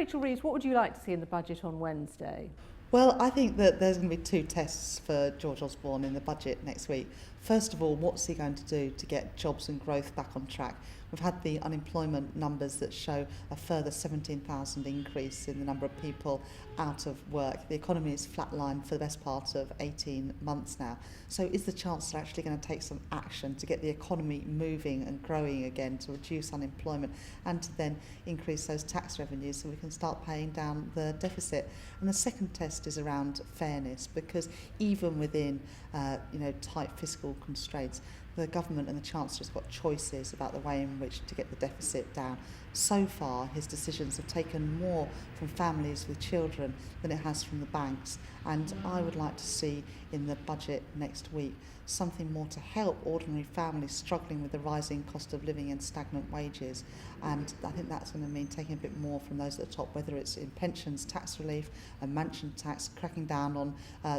Rachel Reeves, what would you like to see in the budget on Wednesday? Well, I think that there's going to be two tests for George Osborne in the budget next week. First of all, what's he going to do to get jobs and growth back on track? We've had the unemployment numbers that show a further 17,000 increase in the number of people out of work. The economy is flatlined for the best part of 18 months now. So is the Chancellor actually going to take some action to get the economy moving and growing again, to reduce unemployment and to then increase those tax revenues so we can start paying down the deficit? And the second test is around fairness, because even within tight fiscal constraints, the government and the Chancellor has got choices about the way in which to get the deficit down. So far, his decisions have taken more from families with children than it has from the banks. And I would like to see in the budget next week something more to help ordinary families struggling with the rising cost of living and stagnant wages. And I think that's going to mean taking a bit more from those at the top, whether it's in pensions, tax relief, a mansion tax, cracking down on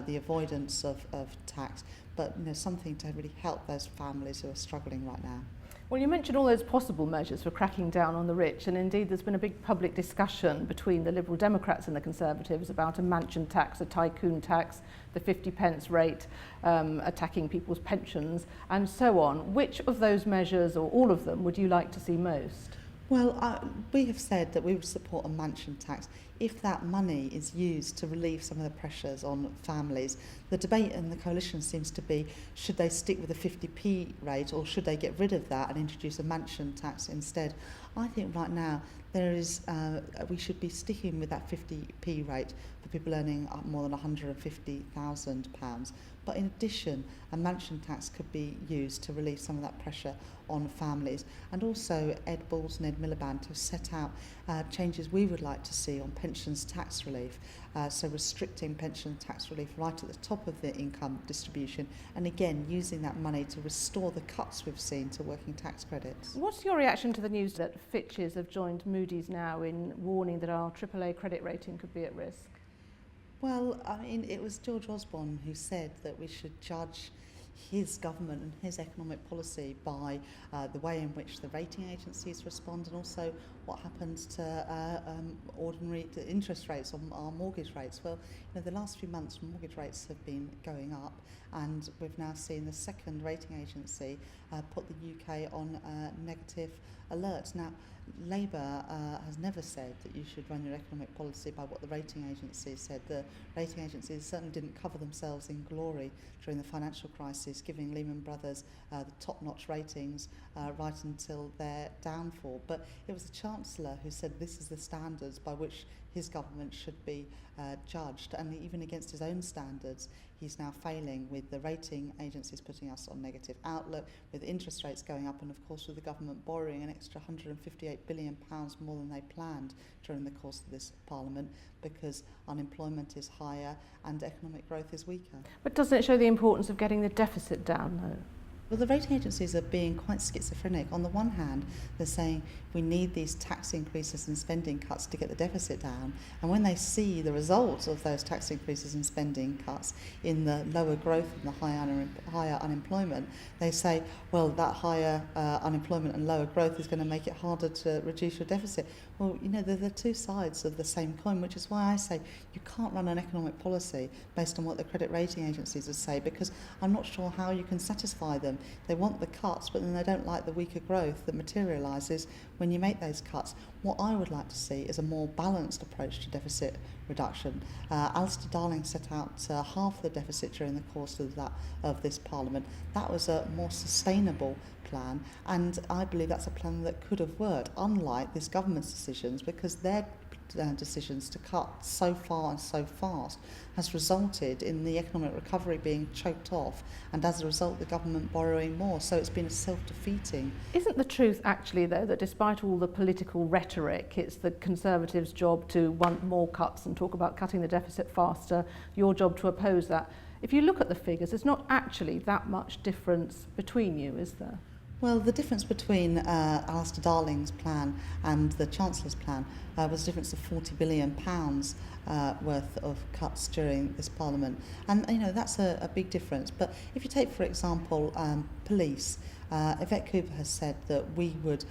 the avoidance of tax, but something to really help those families who are struggling right now. Well, you mentioned all those possible measures for cracking down on the rich, and indeed there's been a big public discussion between the Liberal Democrats and the Conservatives about a mansion tax, a tycoon tax, the 50p rate, attacking people's pensions and so on. Which of those measures, or all of them, would you like to see most? Well, we have said that we would support a mansion tax if that money is used to relieve some of the pressures on families. The debate in the coalition seems to be, should they stick with the 50p rate or should they get rid of that and introduce a mansion tax instead? I think right now we should be sticking with that 50p rate for people earning more than £150,000. But in addition, a mansion tax could be used to relieve some of that pressure on families. And also Ed Balls and Ed Miliband have set out changes we would like to see on pensions tax relief. So restricting pension tax relief right at the top of the income distribution, and again using that money to restore the cuts we've seen to working tax credits. What's your reaction to the news that Fitch's have joined Moody's now in warning that our AAA credit rating could be at risk? Well, I mean, it was George Osborne who said that we should judge his government and his economic policy by the way in which the rating agencies respond, and also what happens to ordinary interest rates on our mortgage rates. Well, the last few months mortgage rates have been going up, and we've now seen the second rating agency put the UK on negative alert. Now, Labour has never said that you should run your economic policy by what the rating agencies said. The rating agencies certainly didn't cover themselves in glory during the financial crisis, giving Lehman Brothers the top-notch ratings right until their downfall. But it was the Chancellor who said this is the standards by which his government should be judged, and even against his own standards he's now failing, with the rating agencies putting us on negative outlook, with interest rates going up, and of course with the government borrowing an extra £158 billion more than they planned during the course of this Parliament, because unemployment is higher and economic growth is weaker. But doesn't it show the importance of getting the deficit down, though? Well, the rating agencies are being quite schizophrenic. On the one hand, they're saying we need these tax increases and spending cuts to get the deficit down. And when they see the results of those tax increases and spending cuts in the lower growth and the higher unemployment, they say, well, that higher unemployment and lower growth is going to make it harder to reduce your deficit. Well, they're the two sides of the same coin, which is why I say you can't run an economic policy based on what the credit rating agencies would say, because I'm not sure how you can satisfy them. They want the cuts, but then they don't like the weaker growth that materialises when you make those cuts. What I would like to see is a more balanced approach to deficit reduction. Alistair Darling set out half the deficit during the course of this Parliament. That was a more sustainable plan, and I believe that's a plan that could have worked, unlike this government's decisions, because their decisions to cut so far and so fast has resulted in the economic recovery being choked off, and as a result the government borrowing more. So it's been a self-defeating. Isn't the truth actually, though, that despite all the political rhetoric, it's the Conservatives' job to want more cuts and talk about cutting the deficit faster, your job to oppose that? If you look at the figures, there's not actually that much difference between you, is there? Well, the difference between Alistair Darling's plan and the Chancellor's plan was a difference of £40 billion worth of cuts during this Parliament. And, that's a big difference. But if you take, for example, police, Yvette Cooper has said that we would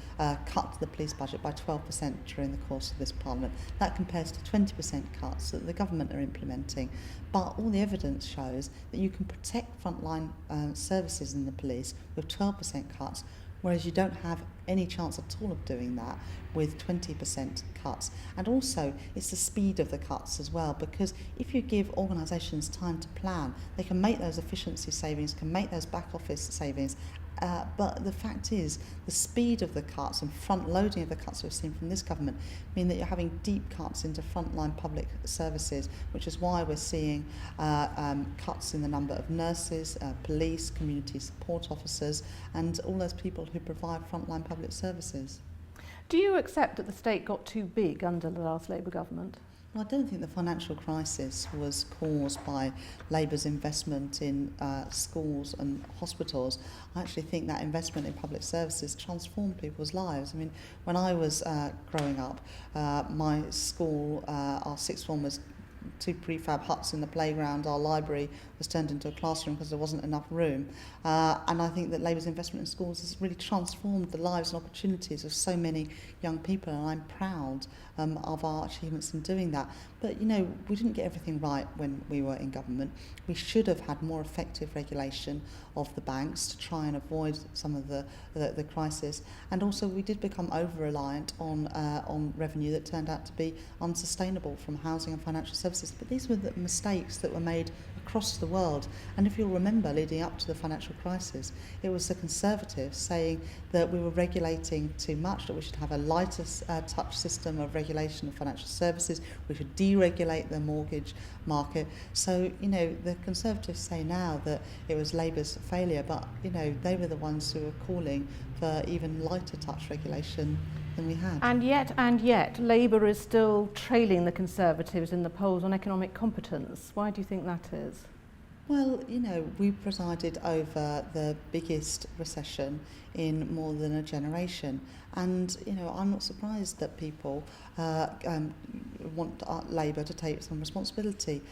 cut the police budget by 12% during the course of this Parliament. That compares to 20% cuts that the government are implementing. But all the evidence shows that you can protect frontline services in the police with 12% cuts, whereas you don't have any chance at all of doing that with 20% cuts. And also, it's the speed of the cuts as well, because if you give organisations time to plan, they can make those efficiency savings, can make those back office savings. But the fact is, the speed of the cuts and front-loading of the cuts we've seen from this government mean that you're having deep cuts into frontline public services, which is why we're seeing cuts in the number of nurses, police, community support officers, and all those people who provide frontline public services. Do you accept that the state got too big under the last Labour government? Well, I don't think the financial crisis was caused by Labour's investment in schools and hospitals. I actually think that investment in public services transformed people's lives. I mean, when I was growing up, my school, our sixth form was 2 prefab huts in the playground. Our library was turned into a classroom because there wasn't enough room. And I think that Labour's investment in schools has really transformed the lives and opportunities of so many young people, and I'm proud of our achievements in doing that. But, you know, we didn't get everything right when we were in government. We should have had more effective regulation of the banks to try and avoid some of the crisis. And also, we did become over-reliant on revenue that turned out to be unsustainable from housing and financial services. But these were the mistakes that were made across the world. And if you'll remember, leading up to the financial crisis, it was the Conservatives saying that we were regulating too much, that we should have a lighter touch system of regulation of financial services, we should deregulate the mortgage market. So, you know, the Conservatives say now that it was Labour's failure, but, you know, they were the ones who were calling for even lighter touch regulation than we had. And yet, Labour is still trailing the Conservatives in the polls on economic competence. Why do you think that is? Well, you know, we presided over the biggest recession in more than a generation. And, you know, I'm not surprised that people want Labour to take some responsibility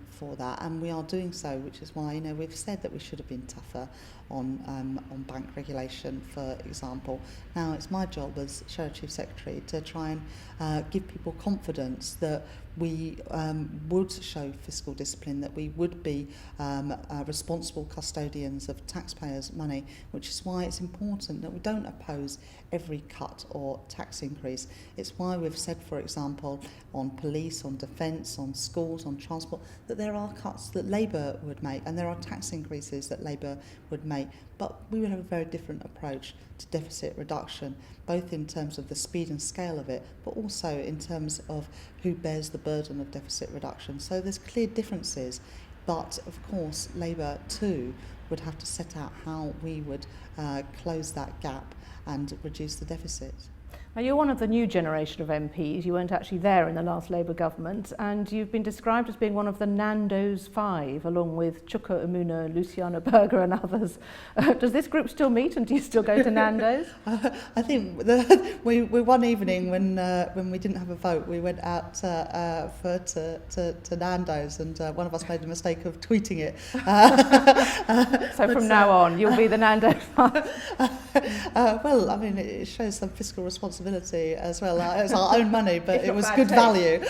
for that. And we are doing so, which is why, you know, we've said that we should have been tougher on bank regulation, for example. Now, it's my job as Shadow Chief Secretary to try and give people confidence that we would show fiscal discipline, that we would be responsible custodians of taxpayers' money, which is why it's important that we don't oppose every cut or tax increase. It's why we've said, for example, on police, on defence, on schools, on transport, that there are cuts that Labour would make and there are tax increases that Labour would make. But we would have a very different approach to deficit reduction, both in terms of the speed and scale of it, but also in terms of who bears the burden of deficit reduction. So there's clear differences, but of course Labour too would have to set out how we would close that gap and reduce the deficit. Now, you're one of the new generation of MPs. You weren't actually there in the last Labour government, and you've been described as being one of the Nandos 5, along with Chuka Umunna, Luciana Berger and others. Does this group still meet, and do you still go to Nandos? I think we one evening when we didn't have a vote, we went out to Nandos, and one of us made the mistake of tweeting it. So from now on, you'll be the Nandos 5? Well, I mean, it shows some fiscal responsibility as well. It's our own money, but it was good value.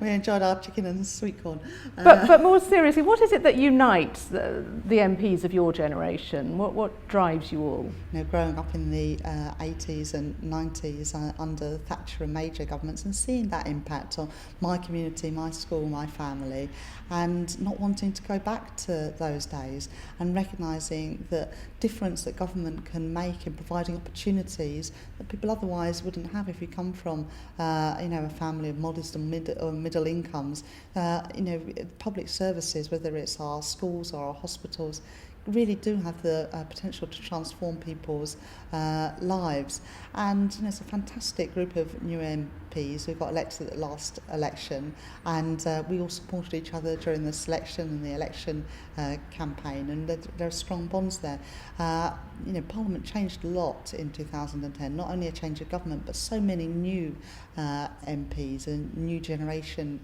We enjoyed our chicken and sweet corn. But more seriously, what is it that unites the MPs of your generation? What drives you all? You know, growing up in the 80s and 90s under the Thatcher and Major governments, and seeing that impact on my community, my school, my family, and not wanting to go back to those days, and recognising the difference that government can make in providing opportunities that people otherwise wouldn't have if you come from a family of modest and middle incomes. Public services, whether it's our schools or our hospitals, really do have the potential to transform people's lives. And it's a fantastic group of new MPs who got elected at the last election, and we all supported each other during the selection and the election campaign, and there are strong bonds there. Parliament changed a lot in 2010, not only a change of government, but so many new MPs and new generation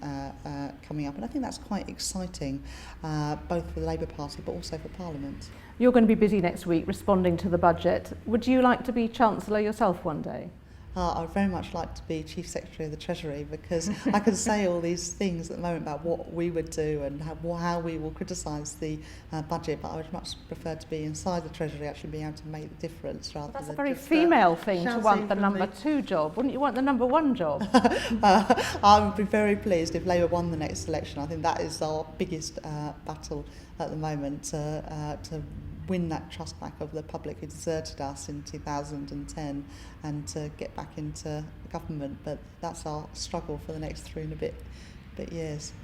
coming up, and I think that's quite exciting, both for the Labour Party but also for Parliament. You're going to be busy next week responding to the budget. Would you like to be Chancellor yourself one day? I would very much like to be Chief Secretary of the Treasury, because I can say all these things at the moment about what we would do and how we will criticise the budget, but I would much prefer to be inside the Treasury, actually being able to make the difference rather That's than a very just, female thing to shouting want the from number the- 2 job. Wouldn't you want the number 1 job? I would be very pleased if Labour won the next election. I think that is our biggest battle at the moment, to win that trust back of the public who deserted us in 2010 and to get back into government. But that's our struggle for the next 3 and a bit years.